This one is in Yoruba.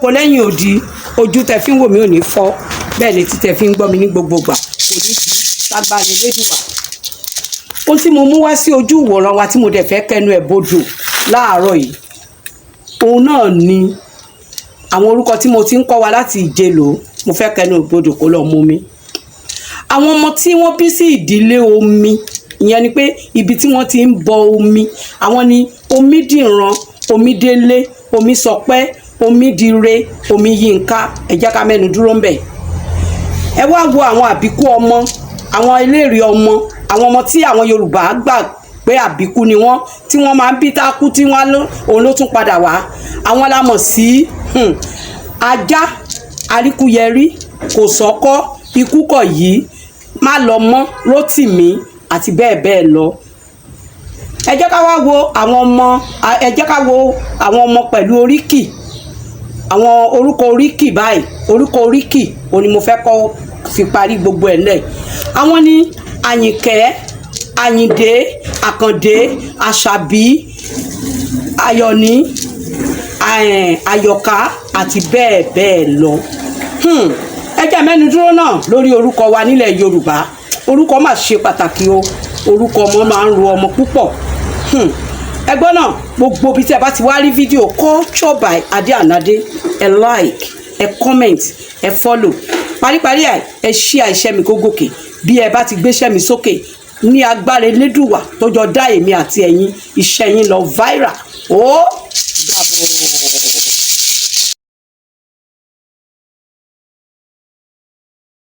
kò lẹ́yìn òdì ojú tẹ fi ń wò mí ò ní fọ́ bẹ́ẹ̀ létí tẹ fi ń gbọ́ mi ní gbogbo gbà kò ní di lágbára Elédùà. Ohun tí mo mú wá sí ojú ìwòran wa tí mo dẹ̀ fẹ́ kẹnu ẹ̀ bodò láàárọ̀ yìí òun náà ni àwọn orúkọ tí mo ti ń kọ́ wa láti ìjẹlò mo fẹ́ kẹnu ìbodò kó lọ mú mi. Àwọn ọmọ tí wọ́n bí sí ìdílé omi ìyẹn ni pé ibi tí wọ́n ti ń bọ omi àwọn ni Omídìran, Omídélé, Omísọpẹ́, Omídire, Omíyínká. Ẹ jẹ́ ká mẹ́nu dúró ń bẹ̀. Ẹ wá wo àwọn àbíkú ọmọ, àwọn eléèrè ọmọ, àwọn ọmọ tí àwọn Yorùbá gbà pé àbíkú ni wọ́n tí wọ́n máa ń bí tákú tí wọ́n òun ló tún padà wá. Àwọn la mọ̀ sí Ajá, Àríkúyẹrí, Kòsọ́kọ́, Ikúkọ̀yí, Málọmọ́, Rótìmí àti bẹ́ẹ̀ bẹ́ẹ̀ lọ. Ẹ jẹ́ ká wá wo àwọn ọmọ, ẹ jẹ́ ká wo àwọn ọmọ pẹ̀lú oríkì, àwọn orúkọ oríkì báyìí, orúkọ oríkì òun ni mo fẹ́ kọ́ fi parí gbogbo ẹ̀ lẹ̀. Àwọn ni Àyìnkẹ́, Àyìndé, Àkàndé, Àṣàbí, Àyọ̀ní, Àyọ̀ká àti bẹ́ẹ̀ bẹ́ẹ̀ lọ. Ẹ jẹ́ mẹ́nu dúró náà lórí orúkọ wa nílẹ̀ Yorùbá. Orúkọ máa ṣe pàtàkì o, orúkọ ọmọ máa ń ro ọmọ púpọ̀. Ẹgbọ́n náà gbogbo bí tí ẹ bá ti wá rí fídíò Culture by Ade Anade, ẹ like, ẹ comment, ẹ follow. Paríparí ẹ share iṣẹ́ mi kó gòkè. Bí ẹ bá ti gbéṣẹ́ mi sókè ní agbára Elédùwà tó jọ dá èmi àti ẹ̀yin, iṣẹ́ yín lọ viral. Ó dàbọ̀.